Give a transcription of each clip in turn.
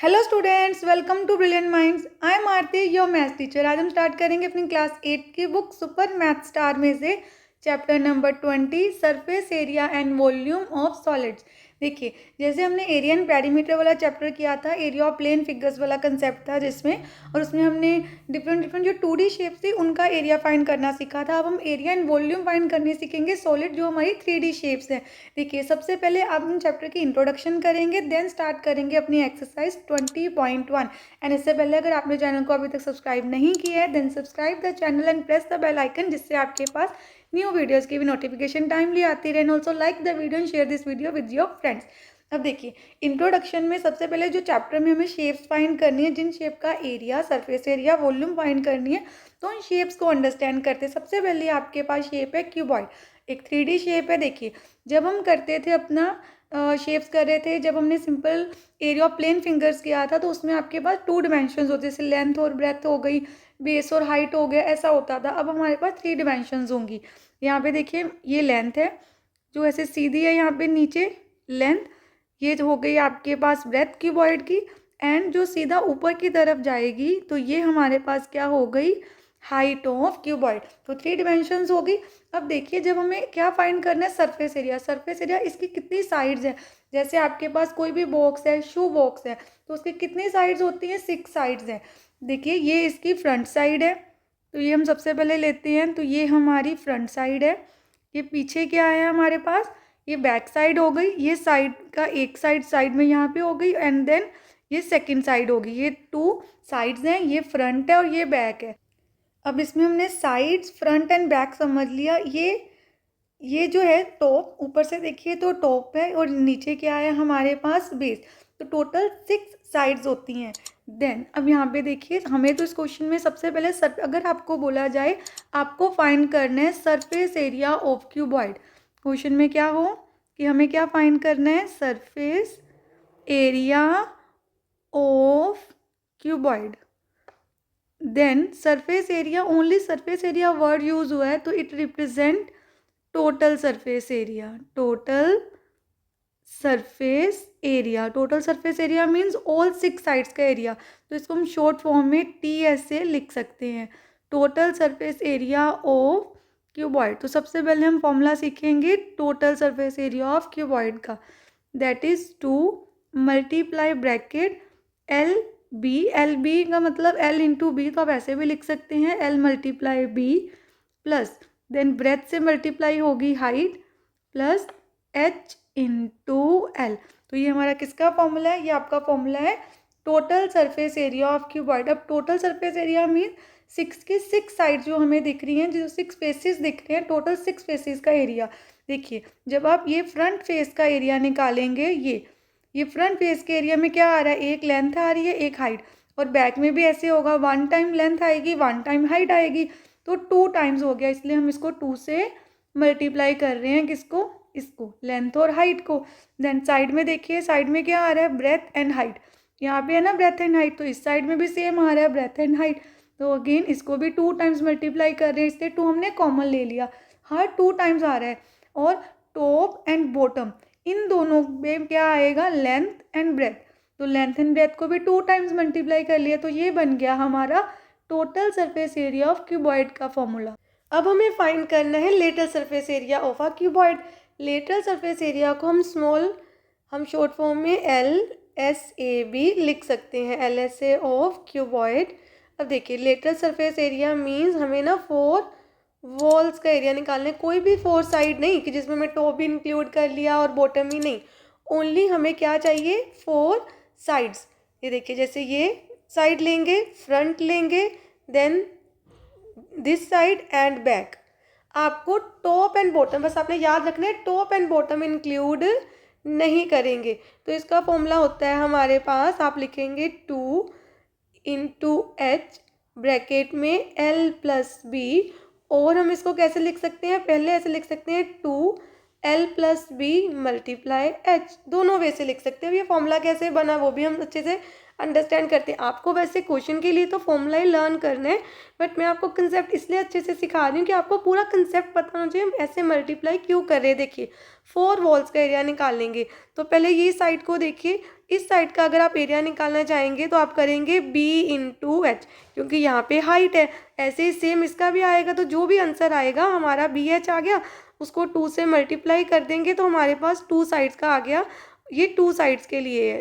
Hello students, welcome to brilliant minds. I am Aarti, your maths teacher. आज हम start करेंगे अपनी क्लास 8 की बुक सुपर मैथ स्टार में से chapter number 20 surface area and volume of solids. देखिए, जैसे हमने एरिया एंड पेरीमीटर वाला चैप्टर किया था, एरिया ऑफ प्लेन फिगर्स वाला कंसेप्ट था जिसमें, और उसमें हमने डिफरेंट जो 2D शेप्स थी उनका एरिया फाइंड करना सीखा था। अब हम एरिया एंड वॉल्यूम फाइंड करने सीखेंगे सॉलिड जो हमारी 3D शेप्स है। देखिए, सबसे पहले आप हम चैप्टर की इंट्रोडक्शन करेंगे, देन स्टार्ट करेंगे अपनी एक्सरसाइज 20.1। एंड इससे पहले अगर आपने चैनल को अभी तक सब्सक्राइब नहीं किया है, then subscribe the channel and press the bell icon, जिससे आपके पास न्यू वीडियोस की भी नोटिफिकेशन टाइमली आती रहे। Also like the video and share this video with your friends. अब देखिए, इंट्रोडक्शन में सबसे पहले जो चैप्टर में हमें शेप्स फाइंड करनी है, जिन शेप का area, surface area, volume find करनी है, तो उन शेप्स को अंडरस्टैंड करते हैं। सबसे पहले आपके पास शेप है क्यूबॉइड, एक 3D शेप है। देखिए, जब हम करते थे अपना शेप्स कर रहे थे, जब हमने simple area of plane figures किया था, तो उसमें आपके पास 2 डिमेंशंस होते, जैसे लेंथ और ब्रेथ हो गई, बेस और हाइट हो गया, ऐसा होता था। अब हमारे पास 3 डिमेंशंस होंगी। यहाँ पे देखिए, ये लेंथ है जो ऐसे सीधी है, यहाँ पे नीचे लेंथ, ये हो गई आपके पास ब्रेथ क्यूबॉइड की। एंड जो सीधा ऊपर की तरफ जाएगी, तो ये हमारे पास क्या हो गई, हाइट ऑफ क्यूबॉइड। तो 3 डिमेंशंस होगी। अब देखिए, जब हमें क्या फाइंड करना है, सरफेस एरिया। सरफेस एरिया, इसकी कितनी साइड्स है। जैसे आपके पास कोई भी बॉक्स है, शू बॉक्स है, तो उसकी कितनी साइड्स होती हैं, 6 साइड्स हैं। देखिए, ये इसकी फ्रंट साइड है, तो ये हम सबसे पहले लेते हैं, तो ये हमारी फ्रंट साइड है। ये पीछे क्या है हमारे पास, ये बैक साइड हो गई। ये साइड का एक साइड में यहाँ पे हो गई, एंड देन ये सेकंड साइड होगी। ये 2 साइड्स हैं, ये फ्रंट है और ये बैक है। अब इसमें हमने साइड्स, फ्रंट एंड बैक समझ लिया। ये जो है टॉप, ऊपर से देखिए तो टॉप है, और नीचे क्या है हमारे पास, बेस। तो टोटल 6 साइड्स होती हैं। देन अब यहाँ पे देखिए, हमें तो इस क्वेश्चन में सबसे पहले अगर आपको बोला जाए आपको फाइंड करना है surface area of cuboid, question में क्या हो कि हमें क्या फाइंड करना है, surface area of cuboid. Then surface area, only surface area word use हुआ है, तो it represent total surface area. Total surface area, total surface area means all 6 sides का एरिया। तो इसको हम शॉर्ट फॉर्म में TS से लिख सकते हैं, total surface area of cuboid. तो सबसे पहले हम फॉर्मूला सीखेंगे total surface area of cuboid का, that is 2 multiply bracket L B का मतलब L इंटू बी, तो आप ऐसे भी लिख सकते हैं, L multiply B plus then breadth से मल्टीप्लाई होगी height plus H into L. तो ये हमारा किसका फॉर्मूला है, ये आपका फॉर्मूला है total surface area of cuboid. अब टोटल सरफेस एरिया मीन 6 की 6 साइड जो हमें दिख रही हैं, जो 6 फेसेस दिख रहे हैं, टोटल 6 फेसेस का एरिया। देखिए, जब आप ये फ्रंट फेस का एरिया निकालेंगे, ये फ्रंट फेस के एरिया में क्या आ रहा है, एक लेंथ आ रही है, एक हाइट। और बैक में भी ऐसे होगा, 1 टाइम लेंथ आएगी, 1 टाइम हाइट आएगी, तो 2 टाइम्स हो गया, इसलिए हम इसको 2 से मल्टीप्लाई कर रहे हैं, किसको, इसको, लेंथ और हाइट को। देन साइड में देखिए, साइड में क्या आ रहा है, ब्रेथ एंड हाइट। यहाँ पे है ना ब्रेथ एंड हाइट, तो इस साइड में भी सेम आ रहा है ब्रेथ एंड हाइट। तो अगेन इसको भी 2 टाइम्स मल्टीप्लाई कर रहे हैं, इसलिए 2 हमने कॉमन ले लिया, हर 2 टाइम्स आ रहा है। और टॉप एंड बॉटम, इन दोनों में क्या आएगा, लेंथ एंड ब्रेथ। तो लेंथ एंड ब्रेथ को भी 2 टाइम्स मल्टीप्लाई कर लिया, तो ये बन गया हमारा total surface area of cuboid का फॉर्मूला। अब हमें फाइंड करना है lateral surface area of a cuboid. Lateral surface area को हम शॉर्ट फॉर्म में LSA भी लिख सकते हैं, LSA ऑफ क्यूबॉइड। अब देखिए, लेटरल सरफेस एरिया मीन्स हमें ना 4 वॉल्स का एरिया निकालना है, कोई भी 4 साइड नहीं कि जिसमें मैं टॉप भी इंक्लूड कर लिया और बॉटम ही नहीं, ओनली हमें क्या चाहिए, 4 साइड्स। ये देखिए, जैसे ये साइड लेंगे, फ्रंट लेंगे, then this side and back. आपको टॉप एंड बॉटम, बस आपने याद रखना है, टॉप एंड बॉटम इंक्लूड नहीं करेंगे। तो इसका फॉर्मूला होता है हमारे पास, आप लिखेंगे 2 इंटू H ब्रैकेट में L प्लस बी, और हम इसको कैसे लिख सकते हैं, पहले ऐसे लिख सकते हैं 2L plus B multiply H, दोनों वे से लिख सकते हैं। अब ये फॉर्मूला कैसे बना वो भी हम अच्छे से अंडरस्टैंड करते हैं। आपको वैसे क्वेश्चन के लिए तो फॉर्मूला ही लर्न करना है, बट मैं आपको कंसेप्ट इसलिए अच्छे से सिखा रही हूँ कि आपको पूरा कंसेप्ट पता होना चाहिए हम ऐसे मल्टीप्लाई क्यों कर रहे हैं। देखिए 4 वॉल्स का एरिया निकालेंगे तो पहले ये साइड को देखिए, इस साइड का अगर आप एरिया निकालना चाहेंगे तो आप करेंगे b इंटू एच, क्योंकि यहाँ पे हाइट है। ऐसे ही सेम इसका भी आएगा, तो जो भी आंसर आएगा हमारा बी एच आ गया, उसको 2 से मल्टीप्लाई कर देंगे तो हमारे पास 2 साइड्स का आ गया। ये 2 साइड्स के लिए है,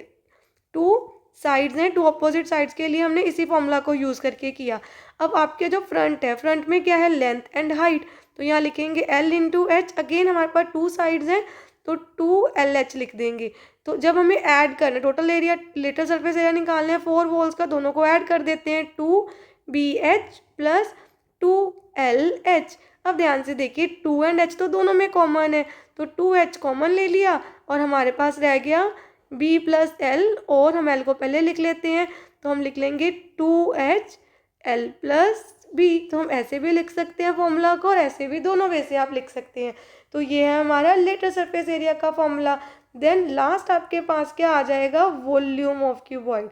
2 साइड्स हैं, 2 अपोजिट साइड्स के लिए हमने इसी फॉर्मूला को यूज़ करके किया। अब आपके जो फ्रंट है, फ्रंट में क्या है, लेंथ एंड हाइट, तो यहाँ लिखेंगे L इंटू एच। अगेन हमारे पास 2 साइड्स हैं तो 2LH लिख देंगे। तो जब हमें ऐड करना है, total area lateral surface area निकालना है 4 वॉल्स का, दोनों को ऐड कर देते हैं, 2BH प्लस 2LH। अब ध्यान से देखिए 2 एंड H तो दोनों में कॉमन है, तो 2H कॉमन ले लिया और हमारे पास रह गया B प्लस L, और हम L को पहले लिख लेते हैं तो हम लिख लेंगे 2H L प्लस B। तो हम ऐसे भी लिख सकते हैं फॉर्मूला को और ऐसे भी, दोनों वे से आप लिख सकते हैं। तो ये है हमारा लेटर सरफेस एरिया का फॉर्मूला। देन लास्ट आपके पास क्या आ जाएगा, वॉल्यूम ऑफ क्यूबॉइड।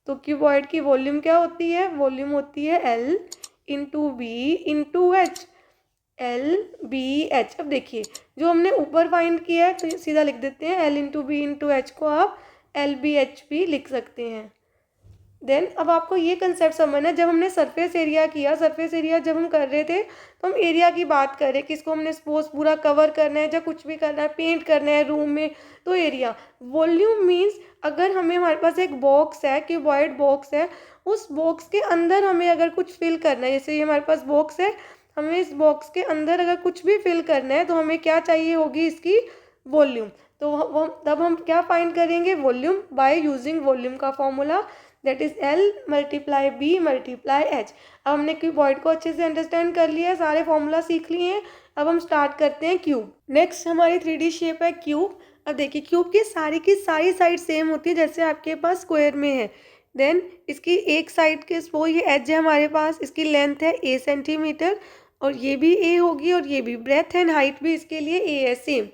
तो क्यूबॉइड की वॉल्यूम क्या होती है, वॉल्यूम होती है L into B into H, LBH। अब देखिए जो हमने ऊपर फाइंड किया है तो सीधा लिख देते हैं, L into B into H को आप LBH भी लिख सकते हैं। देन अब आपको ये कंसेप्ट समझना है, जब हमने सरफेस एरिया किया, सरफेस एरिया जब हम कर रहे थे तो हम एरिया की बात कर रहे हैं, किसको हमने सपोज पूरा कवर करना है या कुछ भी करना है, पेंट करना है रूम में, तो एरिया। वॉल्यूम मीन्स अगर हमारे पास एक बॉक्स है, क्यूबॉइड बॉक्स है, उस बॉक्स के अंदर हमें अगर कुछ फिल करना है, जैसे ये हमारे पास बॉक्स है, हमें इस बॉक्स के अंदर अगर कुछ भी फिल करना है तो हमें क्या चाहिए होगी, इसकी वॉल्यूम। तो वो तब हम क्या फाइंड करेंगे, वॉल्यूम बाय यूजिंग वॉल्यूम का formula, that is L multiply B multiply H। अब हमने क्यूबॉइड को अच्छे से अंडरस्टैंड कर लिया है, सारे फॉर्मूला सीख लिए हैं। अब हम स्टार्ट करते हैं क्यूब। नेक्स्ट हमारी 3D शेप है क्यूब। अब देखिए क्यूब की सारी साइड सेम होती है जैसे आपके पास स्क्वायर में है। देन इसकी एक साइड के वो ये एज है हमारे पास, इसकी लेंथ है A सेंटीमीटर, और ये भी A होगी और ये भी, ब्रेथ एंड हाइट भी इसके लिए A है सेम।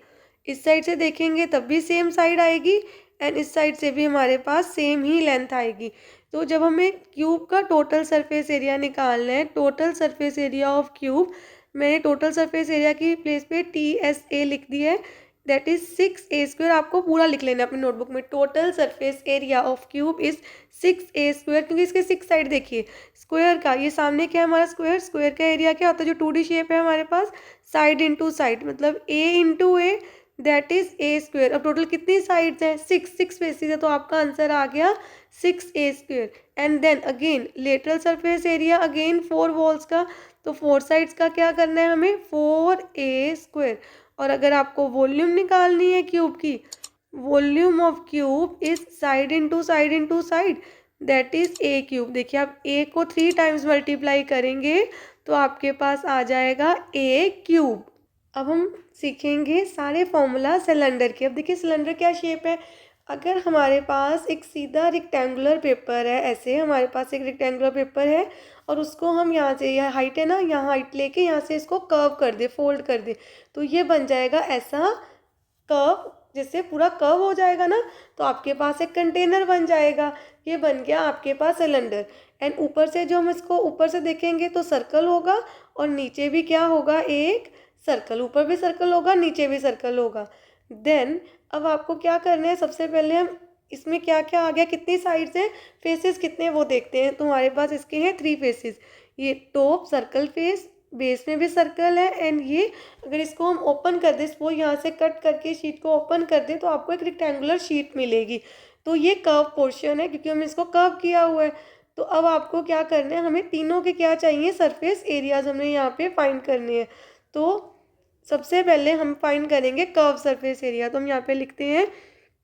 इस साइड से देखेंगे तब भी सेम साइड आएगी एंड इस साइड से भी हमारे पास सेम ही लेंथ आएगी। तो जब हमें क्यूब का टोटल सरफेस एरिया निकालना है, total surface area of cube, मैंने टोटल सरफेस एरिया की प्लेस पे TSA लिख दिया है, दैट इज 6A²। आपको पूरा लिख लेना अपनी नोटबुक में, total surface area of cube is 6A², क्योंकि इसके 6 साइड देखिए, स्क्वायर का ये सामने क्या है हमारा स्क्वायर, स्क्वायर का एरिया क्या होता है, जो 2D शेप है हमारे पास, साइड इंटू साइड, मतलब A into A, that is A²। अब टोटल कितनी साइड्स हैं, 6 फेसेस है, तो आपका आंसर आ गया 6A²। And then again lateral surface area, again 4 walls का, तो 4 साइड्स का क्या करना है हमें, 4A²। और अगर आपको वॉल्यूम निकालनी है क्यूब की, volume of cube is side into side into side, that is A³। देखिए आप A को 3 टाइम्स मल्टीप्लाई करेंगे तो आपके पास आ जाएगा A³। अब हम सीखेंगे सारे फॉर्मूला सिलेंडर के। अब देखिए सिलेंडर क्या शेप है, अगर हमारे पास एक सीधा रेक्टेंगुलर पेपर है, ऐसे हमारे पास एक रेक्टेंगुलर पेपर है और उसको हम यहाँ से, यह हाइट है ना, यहाँ हाइट लेके यहाँ से इसको कर्व कर दे, फोल्ड कर दे, तो ये बन जाएगा ऐसा कर्व, जैसे पूरा कर्व हो जाएगा ना, तो आपके पास एक कंटेनर बन जाएगा। ये बन गया आपके पास सिलेंडर। एंड ऊपर से जो हम इसको ऊपर से देखेंगे तो सर्कल होगा और नीचे भी क्या होगा, एक सर्कल, ऊपर भी सर्कल होगा नीचे भी सर्कल होगा। देन अब आपको क्या करना है, सबसे पहले हम इसमें क्या क्या आ गया, कितनी साइड्स हैं, फेसेस कितने वो देखते हैं। तो हमारे पास इसके हैं 3 फेसेस, ये टॉप सर्कल फेस, बेस में भी सर्कल है, एंड ये अगर इसको हम ओपन कर दें, वो यहाँ से कट करके शीट को ओपन कर दें तो आपको एक रेक्टेंगुलर शीट मिलेगी। तो ये कर्व पोर्शन है क्योंकि हमने इसको कर्व किया हुआ है। तो अब आपको क्या करना है, हमें तीनों के क्या चाहिए, सरफेस एरियाज हमने यहाँ पे फाइंड करने हैं। तो सबसे पहले हम फाइंड करेंगे कर्व सरफेस एरिया, तो हम यहाँ पे लिखते हैं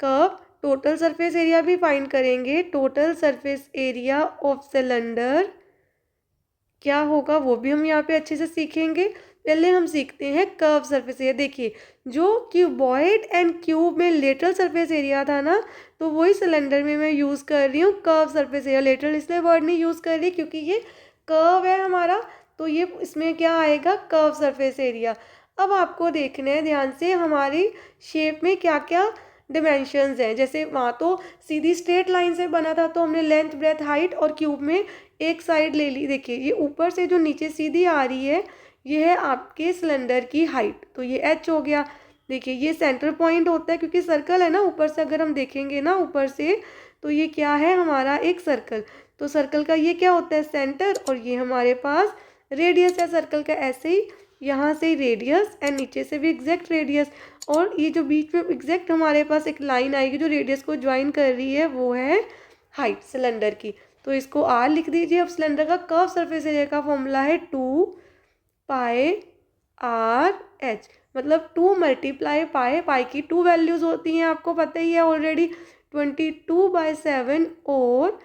कर्व। टोटल सरफेस एरिया भी फाइंड करेंगे, total surface area of cylinder क्या होगा वो भी हम यहाँ पे अच्छे से सीखेंगे। पहले हम सीखते हैं कर्व सरफेस एरिया। देखिए जो क्यूबॉइड एंड क्यूब में लेटरल सरफेस एरिया था ना, तो वही सिलेंडर में मैं यूज़ कर रही हूँ कर्व सरफेस एरिया। लेटरल इसलिए वर्ड नहीं यूज़ कर रही क्योंकि ये कर्व है हमारा, तो ये इसमें क्या आएगा, कर्व सरफेस एरिया। अब आपको देखना है ध्यान से हमारी शेप में क्या क्या डिमेंशंस हैं। जैसे वहाँ तो सीधी स्ट्रेट लाइन से बना था, तो हमने लेंथ ब्रेथ हाइट और क्यूब में एक साइड ले ली। देखिए ये ऊपर से जो नीचे सीधी आ रही है ये है आपके सिलेंडर की हाइट, तो ये h हो गया। देखिए ये सेंटर पॉइंट होता है क्योंकि सर्कल है ना, ऊपर से अगर हम देखेंगे ना ऊपर से, तो ये क्या है हमारा एक सर्कल। तो सर्कल का ये क्या होता है सेंटर, और ये हमारे पास रेडियस है सर्कल का। ऐसे ही यहाँ से रेडियस एंड नीचे से भी एग्जैक्ट रेडियस, और ये जो बीच में एग्जैक्ट हमारे पास एक लाइन आएगी जो रेडियस को ज्वाइन कर रही है वो है हाइट सिलेंडर की। तो इसको r लिख दीजिए। अब सिलेंडर का कर्व सरफेस एरिया का फॉर्मूला है 2 पाई r h, मतलब 2 मल्टीप्लाई पाई। पाई की 2 वैल्यूज़ होती हैं, आपको पता ही है ऑलरेडी, 22/7 और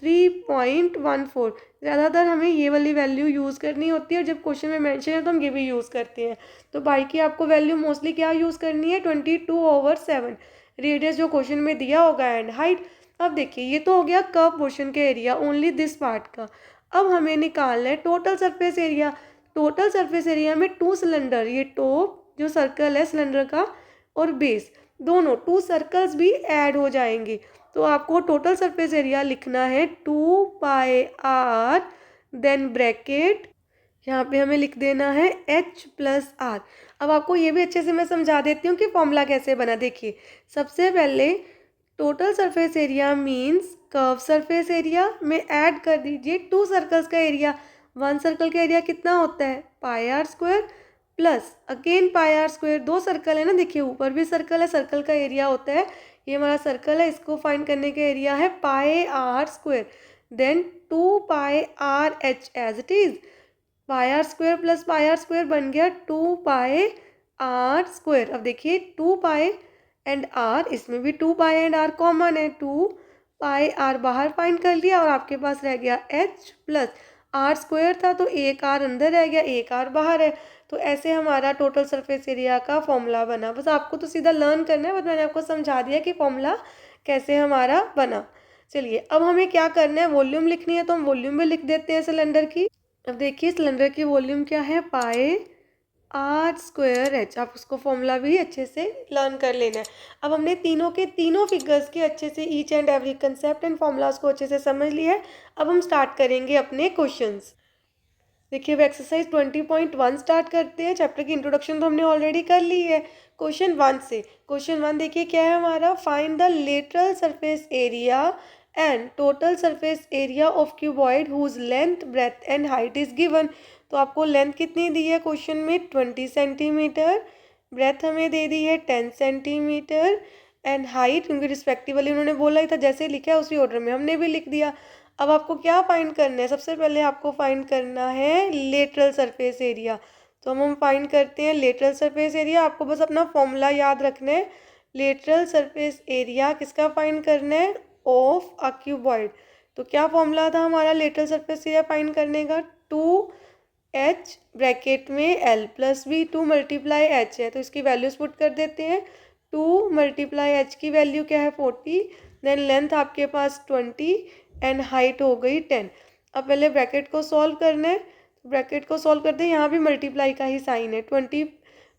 3.14। ज़्यादातर हमें ये वाली वैल्यू यूज़ करनी होती है, और जब क्वेश्चन में मेंशन है तो हम ये भी यूज़ करते हैं। तो पाई की आपको वैल्यू मोस्टली क्या यूज़ करनी है 22/7, रेडियस जो क्वेश्चन में दिया होगा एंड हाइट। अब देखिए ये तो हो गया कर्व पोर्शन का एरिया, ओनली दिस पार्ट का। अब हमें निकालना है total surface area. Total surface area में 2 सिलेंडर, ये टॉप जो सर्कल है सिलेंडर का और बेस, दोनों 2 सर्कल्स भी ऐड हो जाएंगे। तो आपको टोटल सरफेस एरिया लिखना है 2 पाई r, देन ब्रैकेट यहाँ पे हमें लिख देना है h प्लस r। अब आपको ये भी अच्छे से मैं समझा देती हूँ कि फॉर्मूला कैसे बना। देखिए सबसे पहले total surface area means curve surface area में ऐड कर दीजिए 2 सर्कल्स का एरिया। 1 सर्कल का एरिया कितना होता है pi r square, plus again पाई r स्क्वायर। 2 सर्कल है ना, देखिए ऊपर भी सर्कल है, सर्कल का एरिया होता है, ये हमारा सर्कल है, इसको फाइंड करने का एरिया है pi r square, then 2 pi r h as it is. Pi r square plus pi r square बन गया 2 पाई r स्क्वायर। अब देखिए 2 पाई एंड r, इसमें भी 2 पाई एंड r कॉमन है, 2 पाई r बाहर फाइंड कर लिया और आपके पास रह गया h प्लस r स्क्वायर था तो एक r अंदर रह गया, एक r बाहर है। तो ऐसे हमारा टोटल सरफेस एरिया का फॉर्मूला बना। बस आपको तो सीधा लर्न करना है, बस मैंने आपको समझा दिया कि फॉर्मूला कैसे हमारा बना। चलिए अब हमें क्या करना है, वॉल्यूम लिखनी है, तो हम वॉल्यूम भी लिख देते हैं सिलेंडर की। अब देखिए सिलेंडर की वॉल्यूम क्या है पाई r स्क्वायर h। आप उसको फॉर्मूला भी अच्छे से लर्न कर लेना है। अब हमने तीनों के तीनों फिगर्स के अच्छे से each and every concept and formulas को अच्छे से समझ लिया है। अब हम स्टार्ट करेंगे अपने क्वेश्चंस। देखिए अब एक्सरसाइज 20.1 स्टार्ट करते हैं। चैप्टर की इंट्रोडक्शन तो हमने ऑलरेडी कर ली है। क्वेश्चन 1 से, क्वेश्चन 1 देखिए क्या है हमारा, find the lateral surface area and total surface area of cuboid whose length breadth and height is given. तो आपको लेंथ कितनी दी है क्वेश्चन में 20 सेंटीमीटर, ब्रेथ हमें दे दी है 10 सेंटीमीटर एंड हाइट क्योंकि रिस्पेक्टिवली उन्होंने बोला ही था, जैसे लिखा है उसी ऑर्डर में हमने भी लिख दिया। अब आपको क्या फाइंड करना है, सबसे पहले आपको फाइंड करना है लेटरल सरफेस एरिया। तो हम फाइंड करते हैं लेटरल सरफेस एरिया। आपको बस अपना फॉर्मूला याद रखना है, लेटरल सरफेस एरिया किसका फाइंड करना है ऑफ अ क्यूबॉइड। तो क्या फॉर्मूला था हमारा लेटरल सरफेस एरिया फाइंड करने का, 2h ब्रैकेट में l plus b, 2 multiply h है तो इसकी वैल्यूज पुट कर देते हैं। 2 मल्टीप्लाई h की वैल्यू क्या है 40, देन लेंथ आपके पास 20 एंड हाइट हो गई 10। अब पहले ब्रैकेट को सॉल्व करना है, ब्रैकेट को सॉल्व करते हैं, यहाँ भी मल्टीप्लाई का ही साइन है, 20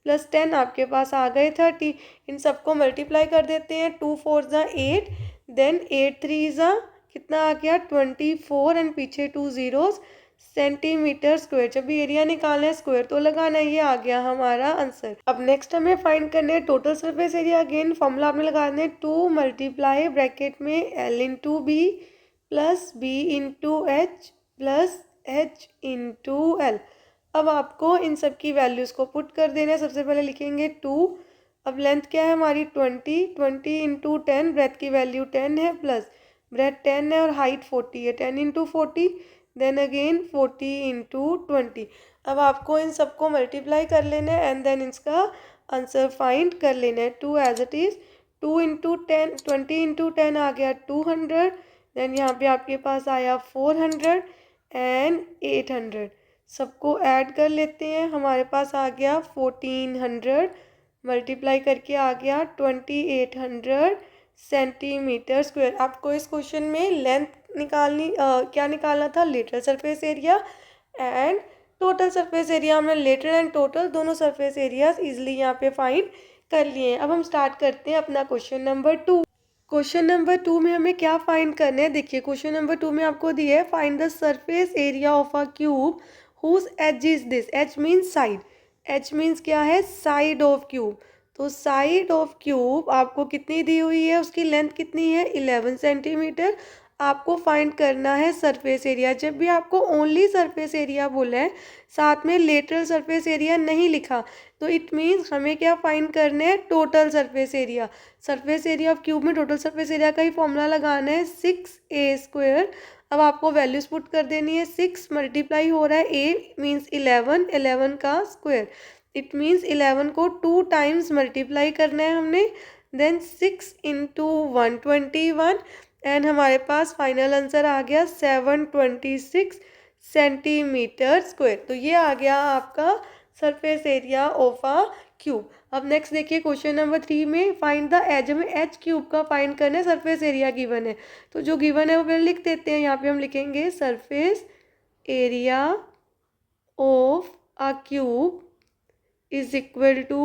प्लस 10 आपके पास आ गए 30। इन सबको मल्टीप्लाई कर देते हैं, 2 4 ज़ा 8, देन 8 3 ज़ा कितना आ गया 24 एंड पीछे 2 जीरोस सेंटीमीटर स्क्वायर। जब भी एरिया निकालना है स्क्वायर तो लगाना है, ये आ गया हमारा आंसर। अब नेक्स्ट हमें फाइंड करना है total surface area. Again formula आपने लगाना है 2 मल्टीप्लाई ब्रैकेट में l into b plus b into h plus h into l. अब आपको इन सब की वैल्यूज़ को पुट कर देना है। सबसे पहले लिखेंगे 2, अब लेंथ क्या है हमारी 20 इंटू 10, ब्रेथ की वैल्यू 10 है, प्लस ब्रेथ 10 है और हाइट 40 है, 10 इंटू 40, देन अगेन 40 इंटू 20। अब आपको इन सबको मल्टीप्लाई कर लेना है एंड देन इसका आंसर फाइंड कर लेना है। 2 as it is, 2 into 10, 20 into 10 आ गया 200, देन यहाँ पे आपके पास आया 400 एंड 800। सबको ऐड कर लेते हैं, हमारे पास आ गया 1400 मल्टीप्लाई करके आ गया 2800 सेंटीमीटर स्क्वायर। आपको इस क्वेश्चन में लेंथ निकालनी क्या निकालना था, lateral surface area and total surface area. हमने लेटरल एंड टोटल दोनों सरफेस एरियाज इजीली यहाँ पे फाइंड कर लिए। अब हम स्टार्ट करते हैं अपना क्वेश्चन नंबर 2। क्वेश्चन नंबर 2 में हमें क्या फाइंड करना है, देखिए क्वेश्चन नंबर 2 में आपको दिया है find the surface area of a cube whose edge is this. Edge means side, edge means क्या है, साइड ऑफ क्यूब। तो साइड ऑफ क्यूब आपको कितनी दी हुई है, उसकी लेंथ कितनी है 11 सेंटीमीटर। आपको फाइंड करना है सरफेस एरिया। जब भी आपको ओनली सरफेस एरिया बोला है, साथ में लेटरल सरफेस एरिया नहीं लिखा, तो इट मीन्स हमें क्या फाइंड करना है, total surface area. Surface area of cube में टोटल सरफेस एरिया का ही फॉर्मूला लगाना है 6a²। अब आपको वैल्यूज पुट कर देनी है। 6 मल्टीप्लाई हो रहा है, a मीन्स 11, 11 का स्क्वायर। इट मीन्स 11 को 2 टाइम्स मल्टीप्लाई करना है हमने। देन 6 इंटू 121 एंड हमारे पास फाइनल आंसर आ गया 726 सेंटीमीटर स्क्वायर। तो ये आ गया आपका surface area of a cube. अब नेक्स्ट देखिए क्वेश्चन नंबर 3 में फाइंड द एज, हमें एच क्यूब का फाइंड करना है, सरफेस एरिया गिवन है। तो जो गिवन है वो पहले लिख देते हैं। यहाँ पे हम लिखेंगे surface area of a cube is equal to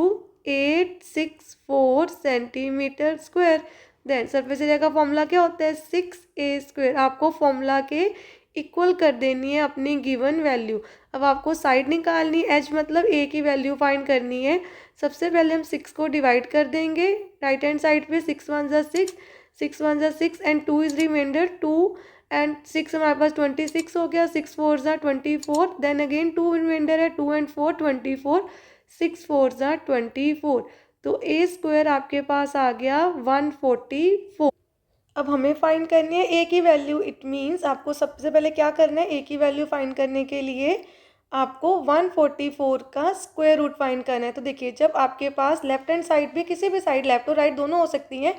864 centimetre square. Then surface area का फॉर्मूला क्या होता है, 6a²। आपको फॉर्मूला के इक्वल कर देनी है अपनी गिवन वैल्यू। अब आपको साइड निकालनी है, एच मतलब ए की वैल्यू फाइंड करनी है। सबसे पहले हम 6 को डिवाइड कर देंगे राइट हैंड साइड पे। 6 1 ज़ा 6, 6 1 ज़ा 6 एंड 2 इज रिमाइंडर 2 एंड 6 हमारे पास 26 हो गया। 6 4 ज़ा 24, देन अगेन 2 रिमाइंडर है, 2 एंड 4 24, 6 4 ज़ा 24। तो a² आपके पास आ गया 144। अब हमें फाइंड करनी है ए की वैल्यू। इट मीन्स आपको सबसे पहले क्या करना है, ए की वैल्यू फाइंड करने के लिए आपको 144 का स्क्वायर रूट फाइंड करना है। तो देखिए जब आपके पास लेफ्ट हैंड साइड पे, किसी भी साइड, लेफ्ट और राइट दोनों हो सकती हैं,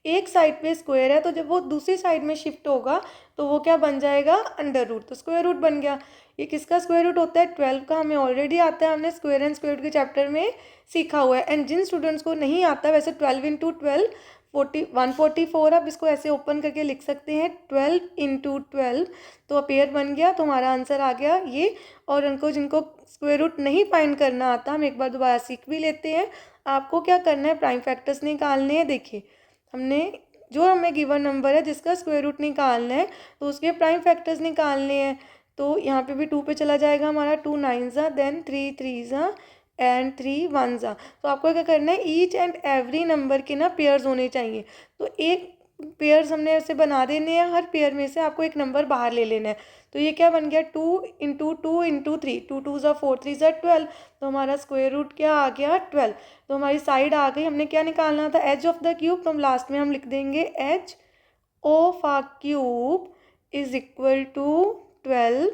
एक साइड पे स्क्वायर है, तो जब वो दूसरी साइड में शिफ्ट होगा तो वो क्या बन जाएगा, अंडर रूट। तो स्क्वायर रूट बन गया। ये किसका स्क्वायर रूट होता है, 12 का। हमें ऑलरेडी आता है, हमने स्क्वायर एंड स्क्वायर रूट के चैप्टर में सीखा हुआ है। एंड जिन स्टूडेंट्स को नहीं आता, वैसे 12 इंटू 12 144। आप इसको ऐसे ओपन करके लिख सकते हैं 12 इंटू 12, तो अपेयर बन गया। तो हमारा आंसर आ गया ये। और उनको जिनको स्क्वायर रूट नहीं फाइंड करना आता, हम एक बार दोबारा सीख भी लेते हैं। आपको क्या करना है, प्राइम फैक्टर्स निकालने हैं। देखिए हमने जो हमें गिवन नंबर है जिसका स्क्वायर रूट निकालना है, तो उसके प्राइम फैक्टर्स निकालने हैं। तो यहाँ पे भी 2 पे चला जाएगा हमारा, 2 9 ज़ा, देन 3 3 ज़ा एंड 3 1 ज़ा। तो आपको क्या करना है, ईच एंड एवरी नंबर के ना पेयर्स होने चाहिए। तो एक पेयर्स हमने ऐसे बना देने हैं, हर पेयर में से आपको एक नंबर बाहर ले लेना है। तो ये क्या बन गया, 2 इंटू 2 इंटू 3, 2 2 ज़ा 4, 3 ज़ा 12। तो हमारा स्क्वायर रूट क्या आ गया, 12। तो हमारी साइड आ गई। हमने क्या निकालना था, एज ऑफ द क्यूब। तो हम लास्ट में हम लिख देंगे edge of a cube is equal to 12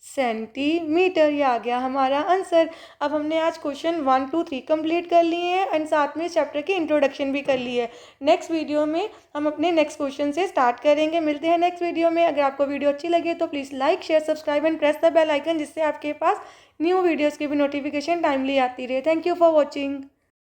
centimetre. ये आ गया हमारा आंसर। अब हमने आज क्वेश्चन 1 2 3 कंप्लीट कर लिए हैं एंड साथ में चैप्टर की इंट्रोडक्शन भी कर ली है। नेक्स्ट वीडियो में हम अपने नेक्स्ट क्वेश्चन से स्टार्ट करेंगे। मिलते हैं नेक्स्ट वीडियो में। अगर आपको वीडियो अच्छी लगे तो please like share subscribe and press the bell icon, जिससे आपके पास न्यू वीडियोज़ की भी नोटिफिकेशन टाइमली आती रहे। Thank you for watching.